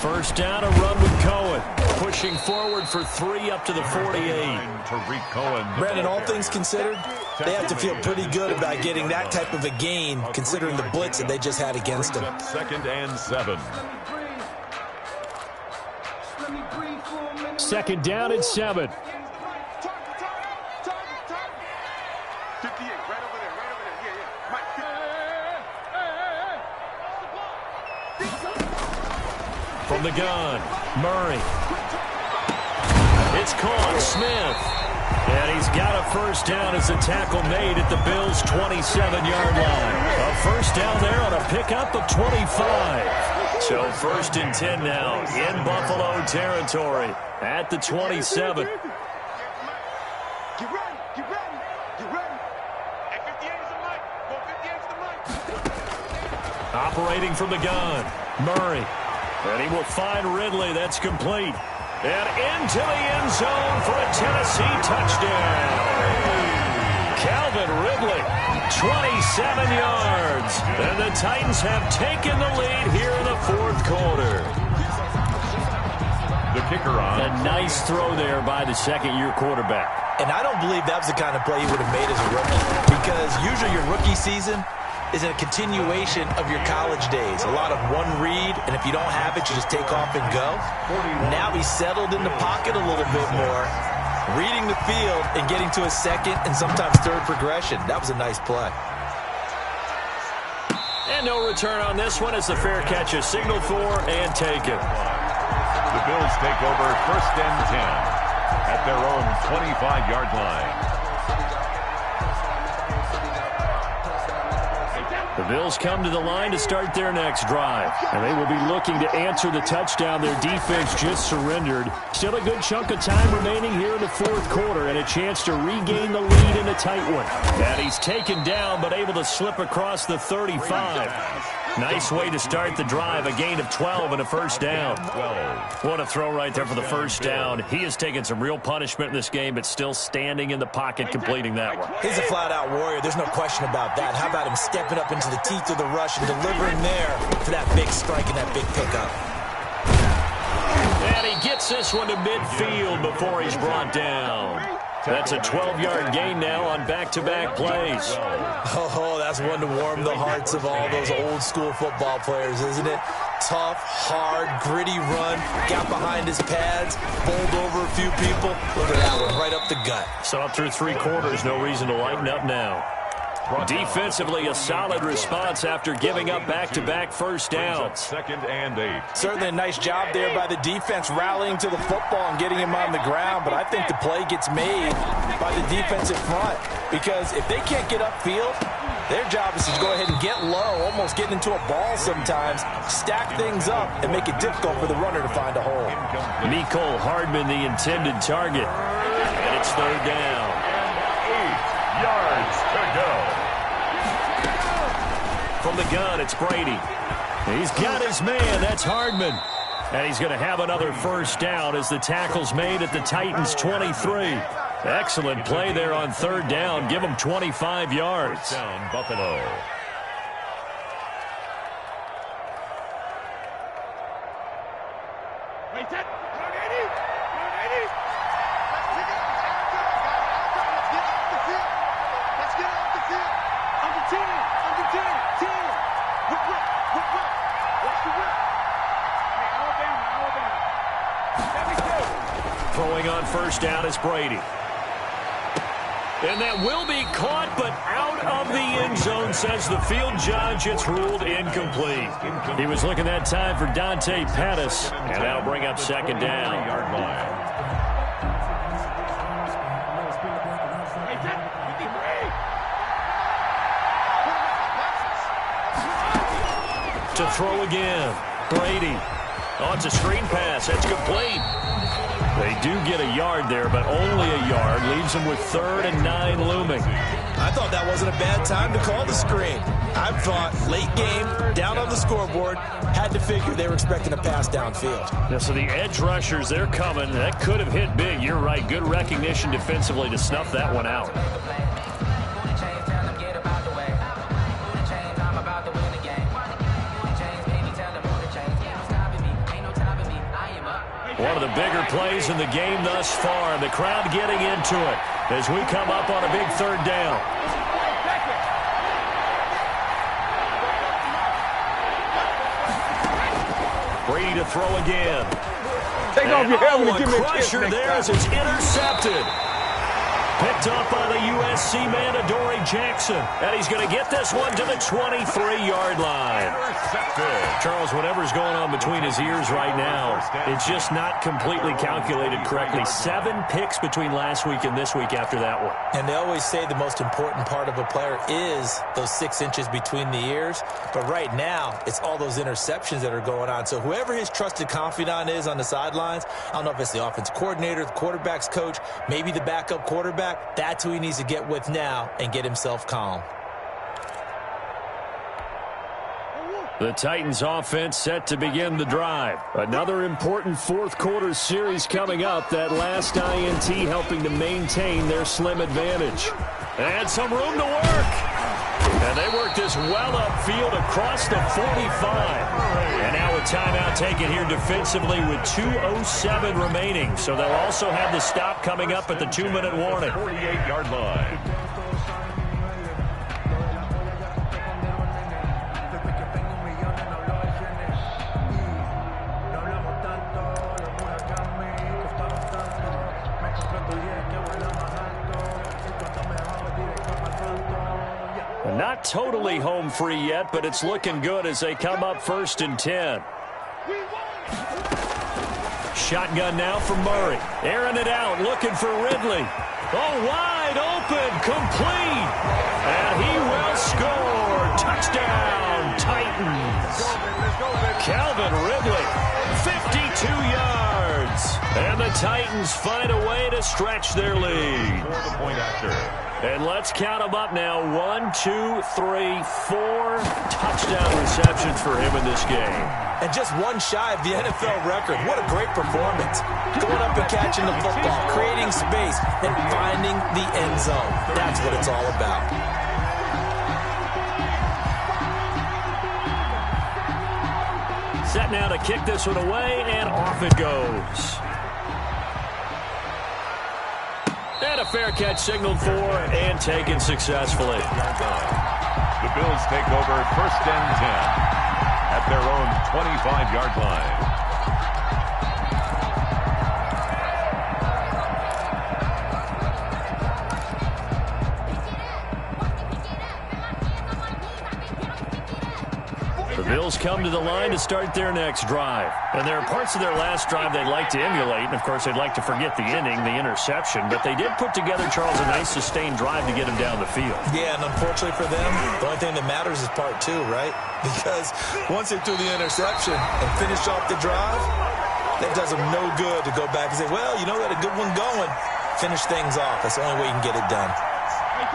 4. First down, a run with Cohen. Pushing forward for 3 up to the 48. Tariq Cohen. Brandon, all things considered, they have to feel pretty good about getting that type of a gain, considering the blitz that they just had against them. 2nd and 7. 2nd down and 7. 58, right over there, Yeah. Mike, From the gun, Murray. It's caught, Smith. And he's got a first down as the tackle made at the Bills' 27-yard line. A first down there on a pickup of 25. So 1st and 10 now in Buffalo territory at the 27. Get ready. At 58 is the mic. Go 58 is the mic. Operating from the gun, Murray. And he will find Ridley. That's complete. And into the end zone for a Tennessee touchdown. Calvin Ridley, 27 yards. And the Titans have taken the lead here in the 4th quarter. The kicker on. A nice throw there by the 2nd-year quarterback. And I don't believe that was the kind of play he would have made as a rookie, because usually your rookie season is a continuation of your college days. A lot of one read, and if you don't have it, you just take off and go. Now he's settled in the pocket a little bit more, reading the field and getting to a 2nd and sometimes 3rd progression. That was a nice play. And no return on this one as the fair catch is signaled for and taken. The Bills take over 1st and 10 at their own 25-yard line. The Bills come to the line to start their next drive. And they will be looking to answer the touchdown their defense just surrendered. Still a good chunk of time remaining here in the 4th quarter and a chance to regain the lead in a tight one. And he's taken down but able to slip across the 35. Nice way to start the drive. A gain of 12 and a first down. What a throw right there for the first down. He has taken some real punishment in this game, but still standing in the pocket completing that one. He's a flat-out warrior. There's no question about that. How about him stepping up into the teeth of the rush and delivering there for that big strike and that big pickup. And he gets this one to midfield before he's brought down. That's a 12-yard gain now on back-to-back plays. Oh, that's one to warm the hearts of all those old-school football players, isn't it? Tough, hard, gritty run, got behind his pads, bowled over a few people. Look at that one, right up the gut. So up through 3 quarters, no reason to lighten up now. Defensively, a solid response after giving up back-to-back first downs. 2nd and 8. Certainly a nice job there by the defense rallying to the football and getting him on the ground, but I think the play gets made by the defensive front because if they can't get upfield, their job is to go ahead and get low, almost getting into a ball sometimes, stack things up, and make it difficult for the runner to find a hole. Mecole Hardman, the intended target, and it's 3rd down. 8 yards to go. From the gun, it's Brady. He's got his man. That's Hardman. And he's going to have another first down as the tackle's made at the Titans' 23. Excellent play there on 3rd down. Give them 25 yards. Down, Buffalo. Throwing on first down is Brady. And that will be caught, but out of the end zone, says the field judge. It's ruled incomplete. He was looking that time for Dante Pettis, and that'll bring up 2nd down. Yard line. To throw again, Brady. Oh, it's a screen pass. That's complete. They do get a yard there, but only a yard. Leaves them with 3rd and 9 looming. I thought that wasn't a bad time to call the screen. I thought late game, down on the scoreboard, had to figure they were expecting a pass downfield. Now, so the edge rushers, they're coming. That could have hit big. You're right. Good recognition defensively to snuff that one out. One of the bigger plays in the game thus far, and the crowd getting into it as we come up on a big 3rd down. Brady to throw again. Take off your helmet and give me a kiss crusher next there time. as it's intercepted. Picked up by the USC man, Adoree Jackson. And he's going to get this one to the 23-yard line. Charles, whatever's going on between his ears right now, it's just not completely calculated correctly. 7 picks between last week and this week after that one. And they always say the most important part of a player is those 6 inches between the ears. But right now, it's all those interceptions that are going on. So whoever his trusted confidant is on the sidelines, I don't know if it's the offensive coordinator, the quarterback's coach, maybe the backup quarterback, that's who he needs to get with now and get himself calm. The Titans offense set to begin the drive. Another important 4th quarter series coming up. That last INT helping to maintain their slim advantage. And some room to work. And they work this well upfield across the 45. And now a timeout taken here defensively with 2:07 remaining. So they'll also have the stop coming up at the 2-minute warning. 48-yard line. Not totally home free yet, but it's looking good as they come up 1st and 10. Shotgun now for Murray. Airing it out, looking for Ridley. Oh, wide open, complete. And he will score. Touchdown, Titans. Calvin Ridley, 52 yards. And the Titans find a way to stretch their lead. For the point after. And let's count them up now. 1, 2, 3, 4 touchdown receptions for him in this game. And just one shy of the NFL record. What a great performance. Going up and catching the football, creating space, and finding the end zone. That's what it's all about. Set now to kick this one away, and off it goes. And a fair catch signaled for and taken successfully. The Bills take over 1st and 10 at their own 25-yard line. The Bills come to the line to start their next drive. And there are parts of their last drive they'd like to emulate. And, of course, they'd like to forget the inning, the interception. But they did put together, Charles, a nice sustained drive to get him down the field. Yeah, and unfortunately for them, the only thing that matters is part 2, right? Because once they threw the interception and finished off the drive, that does them no good to go back and say, well, you know, we had a good one going. Finish things off. That's the only way you can get it done.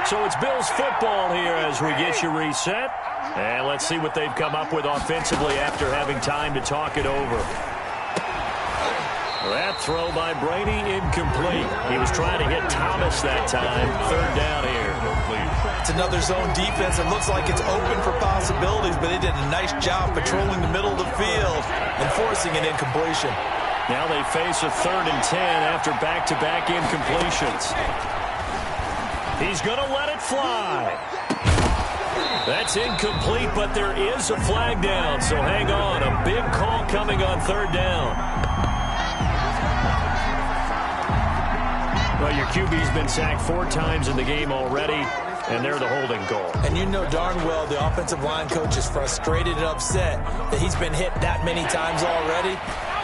So it's Bills football here as we get you reset. And let's see what they've come up with offensively after having time to talk it over. That throw by Brady incomplete. He was trying to hit Thomas that time. 3rd down here. It's another zone defense. It looks like it's open for possibilities, but they did a nice job patrolling the middle of the field and forcing an incompletion. Now they face a 3rd and 10 after back-to-back incompletions. He's going to let it fly. That's incomplete, but there is a flag down, so hang on. A big call coming on 3rd down. Well, your QB's been sacked 4 times in the game already, and they're the holding call. And you know darn well the offensive line coach is frustrated and upset that he's been hit that many times already.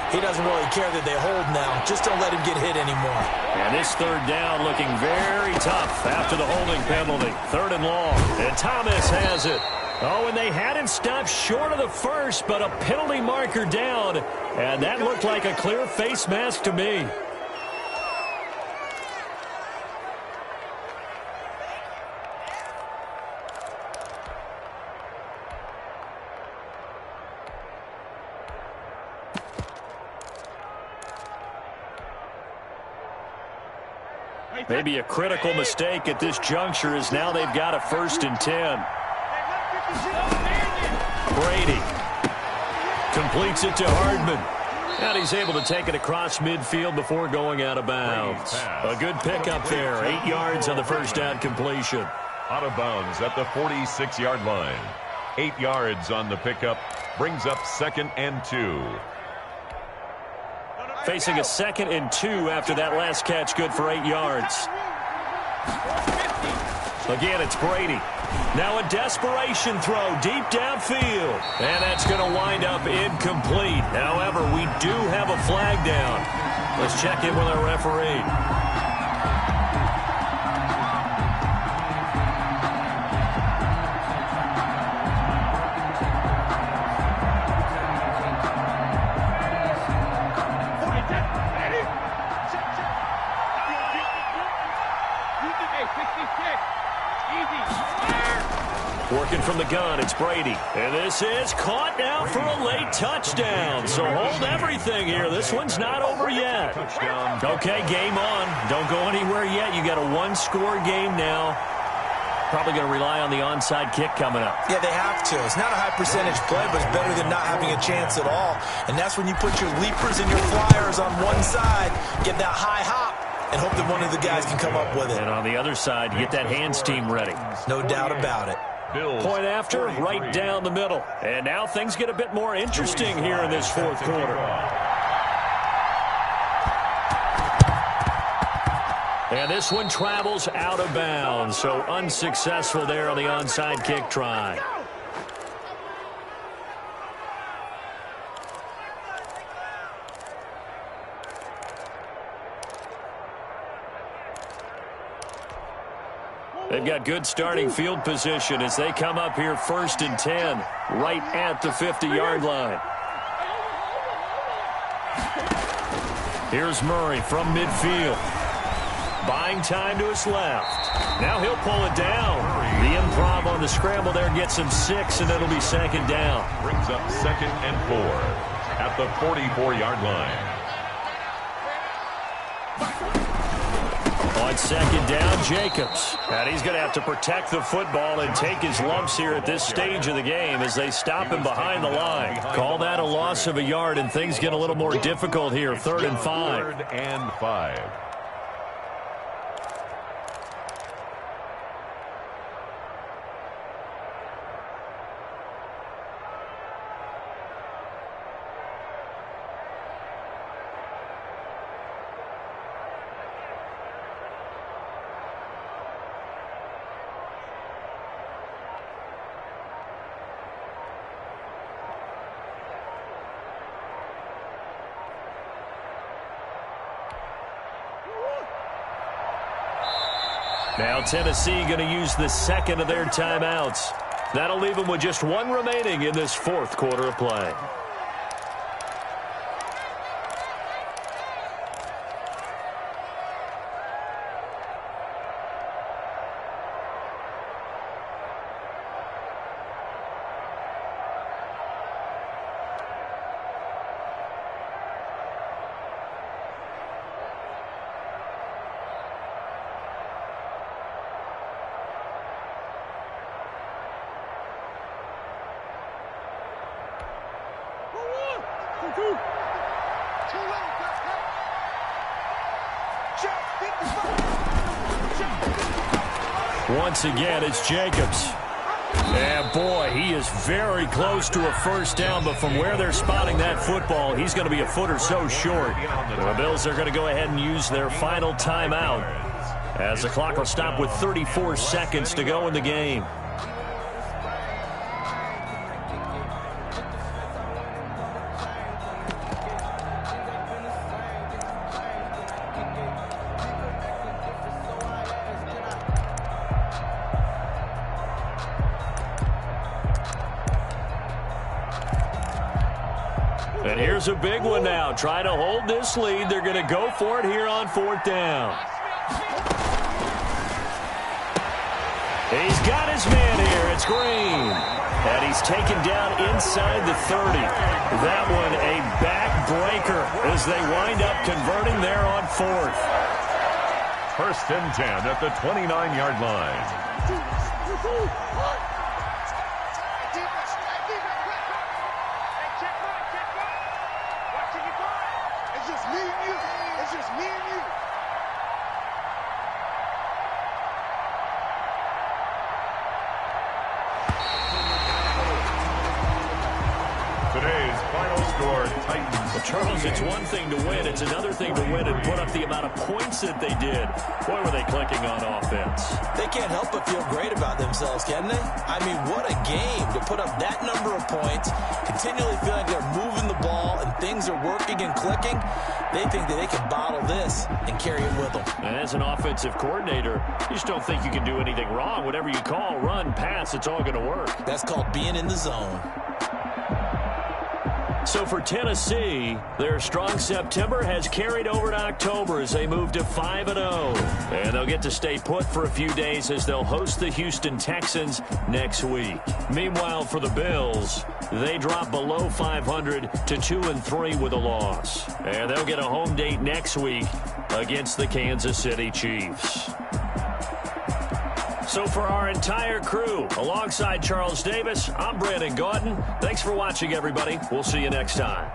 He doesn't really care that they hold now. Just don't let him get hit anymore. And this 3rd down looking very tough after the holding penalty. 3rd and long. And Thomas has it. Oh, and they had him stopped short of the first, but a penalty marker down. And that looked like a clear face mask to me. Maybe a critical mistake at this juncture is now they've got a 1st and 10. Brady completes it to Hardman. And he's able to take it across midfield before going out of bounds. A good pickup there. 8 yards on the 1st down completion. Out of bounds at the 46-yard line. 8 yards on the pickup. Brings up 2nd and 2. Facing a 2nd and 2 after that last catch, good for 8 yards. Again, it's Brady. Now a desperation throw deep downfield. And that's going to wind up incomplete. However, we do have a flag down. Let's check in with our referee. Working from the gun, it's Brady. And this is caught now for a late touchdown. So hold everything here. This one's not over yet. Okay, game on. Don't go anywhere yet. You got a 1-score game now. Probably going to rely on the onside kick coming up. Yeah, they have to. It's not a high percentage play, but it's better than not having a chance at all. And that's when you put your leapers and your flyers on one side, get that high hop, and hope that one of the guys can come up with it. And on the other side, you get that hands team ready. No doubt about it. Point after, right down the middle. And now things get a bit more interesting here in this 4th quarter. And this one travels out of bounds, so unsuccessful there on the onside kick try. They've got good starting field position as they come up here 1st and 10, right at the 50-yard line. Here's Murray from midfield. buying time to his left. Now he'll pull it down. The improv on the scramble there gets him 6, and it'll be second down. Brings up 2nd and 4 at the 44-yard line. On second down, Jacobs. And he's going to have to protect the football and take his lumps here at this stage of the game as they stop him behind the line. Call that a loss of a yard, and things get a little more difficult here. 3rd and 5. 3rd and 5. Now Tennessee going to use the second of their timeouts. That'll leave them with just 1 remaining in this 4th quarter of play. Once again, it's Jacobs. And boy, he is very close to a first down, but from where they're spotting that football, he's going to be a foot or so short. The Bills are going to go ahead and use their final timeout as the clock will stop with 34 seconds to go in the game. And here's a big one now. Trying to hold this lead. They're going to go for it here on 4th down. He's got his man here. It's Green. And he's taken down inside the 30. That one a backbreaker as they wind up converting there on 4th. 1st and 10 at the 29-yard line. Today's final score, Titans. Well, Charles, it's one thing to win. It's another thing to win and put up the amount of points that they did. Boy, were they clicking on offense. They can't help but feel great about themselves, can they? I mean, what a game to put up that number of points, continually feeling like they're moving the ball and things are working and clicking. They think that they can bottle this and carry it with them. And as an offensive coordinator, you just don't think you can do anything wrong. Whatever you call, run, pass, it's all going to work. That's called being in the zone. So for Tennessee, their strong September has carried over to October as they move to 5-0. And they'll get to stay put for a few days as they'll host the Houston Texans next week. Meanwhile, for the Bills, they drop below 500 to 2-3 with a loss. And they'll get a home date next week against the Kansas City Chiefs. So for our entire crew, alongside Charles Davis, I'm Brandon Gaudin. Thanks for watching, everybody. We'll see you next time.